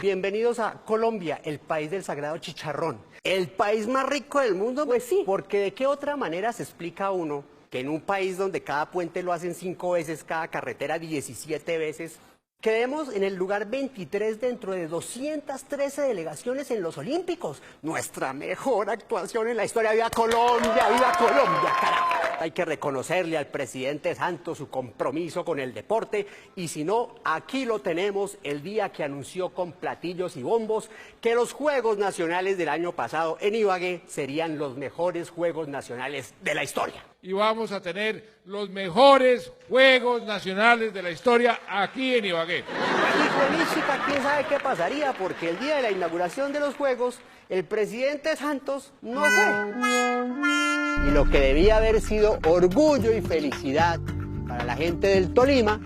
Bienvenidos a Colombia, el país del sagrado chicharrón. ¿El país más rico del mundo? Pues sí, porque ¿de qué otra manera se explica uno que en un país donde cada puente lo hacen 5 veces, cada carretera 17 veces, quedemos en el lugar 23 dentro de 213 delegaciones en los Olímpicos? Nuestra mejor actuación en la historia. ¡Viva Colombia! ¡Viva Colombia, carajo! Hay que reconocerle al presidente Santos su compromiso con el deporte, y si no, aquí lo tenemos el día que anunció con platillos y bombos que los Juegos Nacionales del año pasado en Ibagué serían los mejores Juegos Nacionales de la historia. Y vamos a tener los mejores Juegos Nacionales de la historia aquí en Ibagué. Y con Mística, quién sabe qué pasaría, porque el día de la inauguración de los Juegos, el presidente Santos no fue. Y lo que debía haber sido orgullo y felicidad para la gente del Tolima,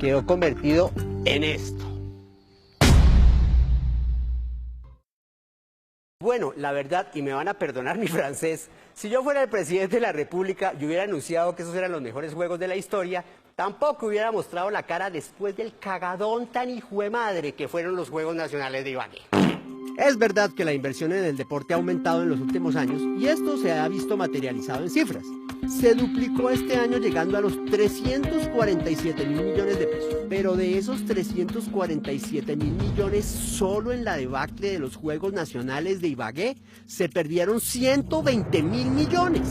quedó convertido en esto. Bueno, la verdad, y me van a perdonar mi francés, si yo fuera el presidente de la República y hubiera anunciado que esos eran los mejores juegos de la historia, tampoco hubiera mostrado la cara después del cagadón tan hijuemadre que fueron los Juegos Nacionales de Ibagué. Es verdad que la inversión en el deporte ha aumentado en los últimos años y esto se ha visto materializado en cifras. Se duplicó este año llegando a los 347.000 millones de pesos. Pero de esos 347.000 millones, solo en la debacle de los Juegos Nacionales de Ibagué se perdieron 120.000 millones.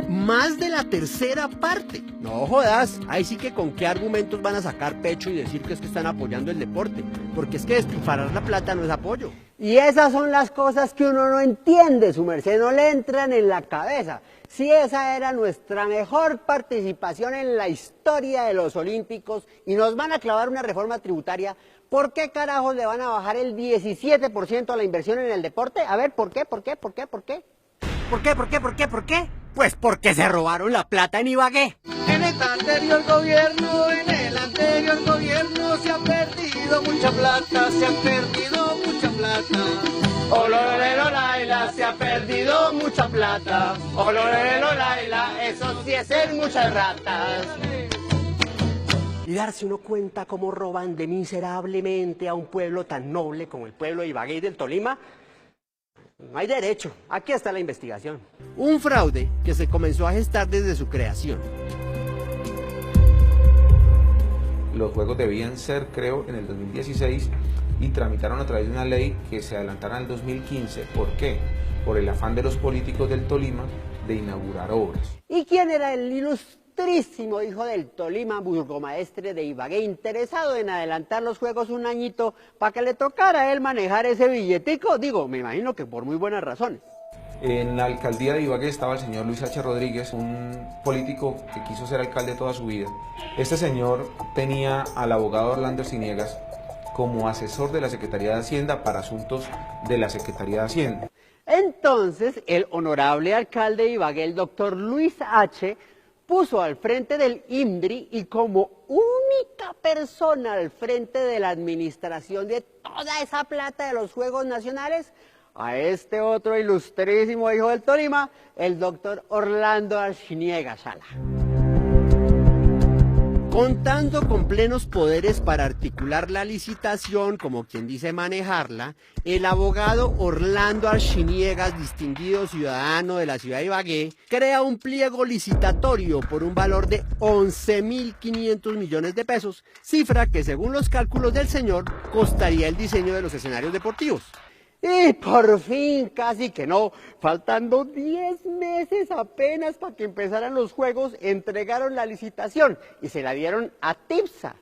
Más de la tercera parte. No jodas, ahí sí que con qué argumentos van a sacar pecho y decir que es que están apoyando el deporte, porque es que despilfarrar la plata no es apoyo. Y esas son las cosas que uno no entiende, su merced, no le entran en la cabeza. Si esa era nuestra mejor participación en la historia de los Olímpicos y nos van a clavar una reforma tributaria, ¿por qué carajos le van a bajar el 17% a la inversión en el deporte? A ver, ¿por qué? ¿Por qué? Pues porque se robaron la plata en Ibagué. En el anterior gobierno se ha perdido mucha plata, Olorero Laila, se ha perdido mucha plata. Olorero Laila, eso sí es ser muchas ratas. Y darse uno cuenta cómo roban de miserablemente a un pueblo tan noble como el pueblo de Ibagué y del Tolima. No hay derecho. Aquí está la investigación. Un fraude que se comenzó a gestar desde su creación. Los juegos debían ser, creo, en el 2016 y tramitaron a través de una ley que se adelantara al 2015. ¿Por qué? Por el afán de los políticos del Tolima de inaugurar obras. ¿Y quién era el ilustrísimo hijo del Tolima, burgomaestre de Ibagué, interesado en adelantar los juegos un añito para que le tocara a él manejar ese billetico? Digo, me imagino que por muy buenas razones. En la alcaldía de Ibagué estaba el señor Luis H. Rodríguez, un político que quiso ser alcalde toda su vida. Este señor tenía al abogado Orlando Arciniegas como asesor de la Secretaría de Hacienda para asuntos de la Secretaría de Hacienda. Entonces, el honorable alcalde de Ibagué, el doctor Luis H., puso al frente del INDRI y como única persona al frente de la administración de toda esa plata de los Juegos Nacionales, a este otro ilustrísimo hijo del Tolima, el doctor Orlando Arciniegas Sala. Contando con plenos poderes para articular la licitación, como quien dice manejarla, el abogado Orlando Arciniegas, distinguido ciudadano de la ciudad de Ibagué, crea un pliego licitatorio por un valor de 11.500 millones de pesos, cifra que según los cálculos del señor costaría el diseño de los escenarios deportivos. Y por fin, casi que no, faltando 10 meses apenas para que empezaran los juegos, entregaron la licitación y se la dieron a TIPSA.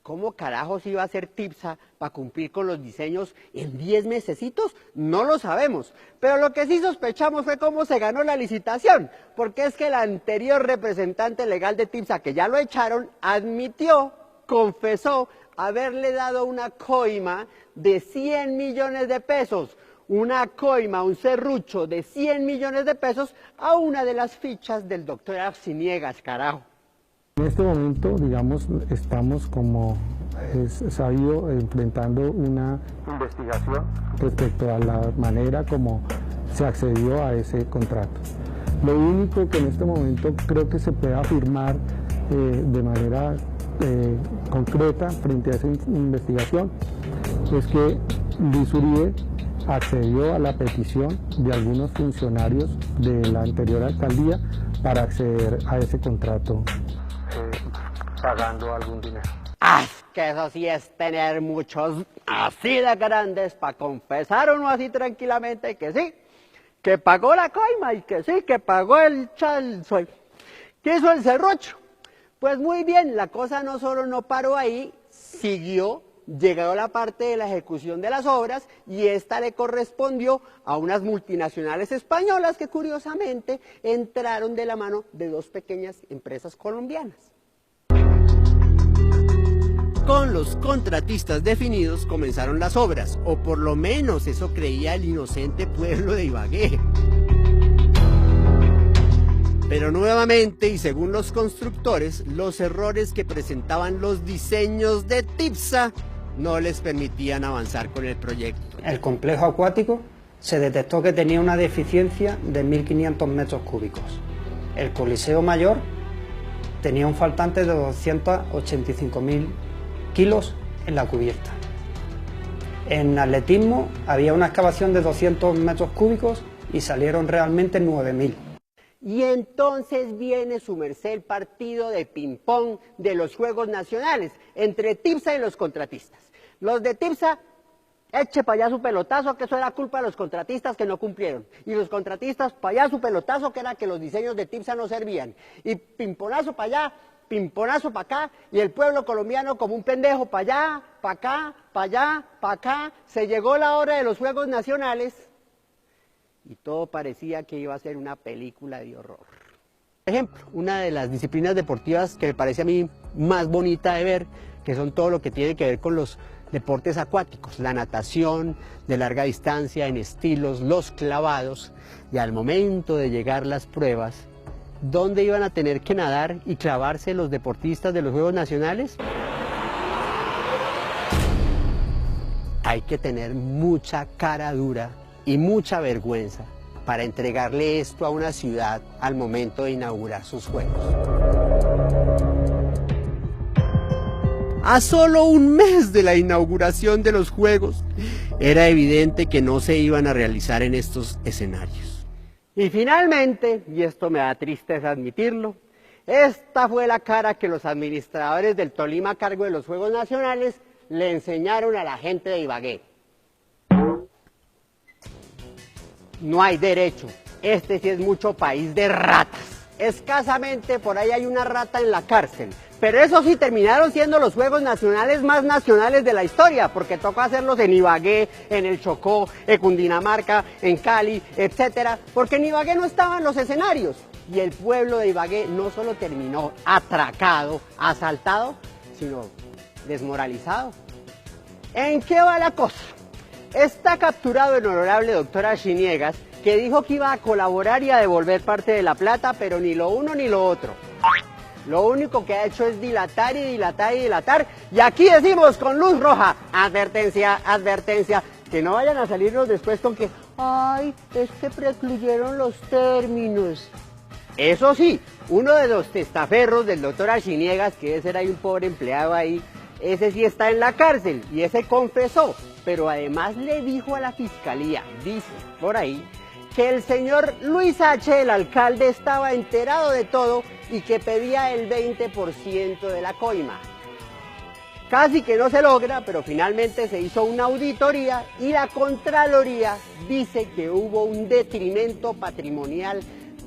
¿Cómo carajos iba a ser TIPSA para cumplir con los diseños en 10 mesecitos? No lo sabemos, pero lo que sí sospechamos fue cómo se ganó la licitación, porque es que el anterior representante legal de TIPSA, que ya lo echaron, admitió, confesó, haberle dado una coima de 100 millones de pesos, una coima, un serrucho de 100 millones de pesos a una de las fichas del doctor Arciniegas, carajo. En este momento, digamos, estamos como es sabido enfrentando una investigación respecto a la manera como se accedió a ese contrato. Lo único que en este momento creo que se puede afirmar de manera concreta frente a esa investigación es que Luis Uribe accedió a la petición de algunos funcionarios de la anterior alcaldía para acceder a ese contrato pagando algún dinero. ¡Ah! Que eso sí es tener muchos así de grandes para confesar uno así tranquilamente que sí, que pagó la coima y que sí, que pagó el chalsoy. ¿Qué hizo el serrucho? Pues muy bien, la cosa no solo no paró ahí, siguió, llegó la parte de la ejecución de las obras y esta le correspondió a unas multinacionales españolas que curiosamente entraron de la mano de dos pequeñas empresas colombianas. Con los contratistas definidos comenzaron las obras, o por lo menos eso creía el inocente pueblo de Ibagué. Pero nuevamente, y según los constructores, los errores que presentaban los diseños de TIPSA no les permitían avanzar con el proyecto. El complejo acuático se detectó que tenía una deficiencia de 1.500 metros cúbicos. El Coliseo Mayor tenía un faltante de 285.000 kilos en la cubierta. En atletismo había una excavación de 200 metros cúbicos y salieron realmente 9.000. Y entonces viene su merced el partido de ping-pong de los Juegos Nacionales entre TIPSA y los contratistas. Los de TIPSA, eche para allá su pelotazo, que eso era culpa de los contratistas que no cumplieron. Y los contratistas, para allá su pelotazo, que era que los diseños de TIPSA no servían. Y pimponazo para allá, pimponazo para acá, y el pueblo colombiano como un pendejo, para allá, para acá, para allá, para acá. Se llegó la hora de los Juegos Nacionales y todo parecía que iba a ser una película de horror. Por ejemplo, una de las disciplinas deportivas que me parece a mí más bonita de ver, que son todo lo que tiene que ver con los deportes acuáticos, la natación de larga distancia en estilos, los clavados, y al momento de llegar las pruebas, ¿dónde iban a tener que nadar y clavarse los deportistas de los Juegos Nacionales? Hay que tener mucha cara dura y mucha vergüenza para entregarle esto a una ciudad al momento de inaugurar sus Juegos. A solo un mes de la inauguración de los Juegos, era evidente que no se iban a realizar en estos escenarios. Y finalmente, y esto me da tristeza admitirlo, esta fue la cara que los administradores del Tolima a cargo de los Juegos Nacionales le enseñaron a la gente de Ibagué. No hay derecho, este sí es mucho país de ratas. Escasamente por ahí hay una rata en la cárcel, pero eso sí terminaron siendo los Juegos Nacionales más nacionales de la historia, porque tocó hacerlos en Ibagué, en el Chocó, en Cundinamarca, en Cali, etcétera, porque en Ibagué no estaban los escenarios. Y el pueblo de Ibagué no solo terminó atracado, asaltado, sino desmoralizado. ¿En qué va la cosa? Está capturado el honorable doctor Archiniegas, que dijo que iba a colaborar y a devolver parte de la plata, pero ni lo uno ni lo otro. Lo único que ha hecho es dilatar y dilatar y dilatar. Y aquí decimos con luz roja, advertencia, advertencia, que no vayan a salirnos después con que, ay, es que precluyeron los términos. Eso sí, uno de los testaferros del doctor Archiniegas, que ese era un pobre empleado ahí, ese sí está en la cárcel y ese confesó, pero además le dijo a la fiscalía, dice por ahí, que el señor Luis H., el alcalde, estaba enterado de todo y que pedía el 20% de la coima. Casi que no se logra, pero finalmente se hizo una auditoría y la Contraloría dice que hubo un detrimento patrimonial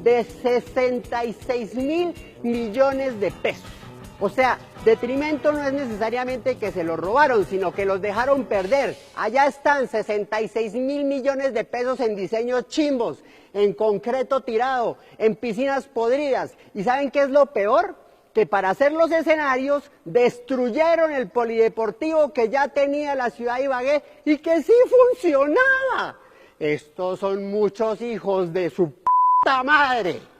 de 66.000 millones de pesos. O sea, detrimento no es necesariamente que se los robaron, sino que los dejaron perder. Allá están 66.000 millones de pesos en diseños chimbos, en concreto tirado, en piscinas podridas. ¿Y saben qué es lo peor? Que para hacer los escenarios destruyeron el polideportivo que ya tenía la ciudad de Ibagué y que sí funcionaba. Estos son muchos hijos de su puta madre.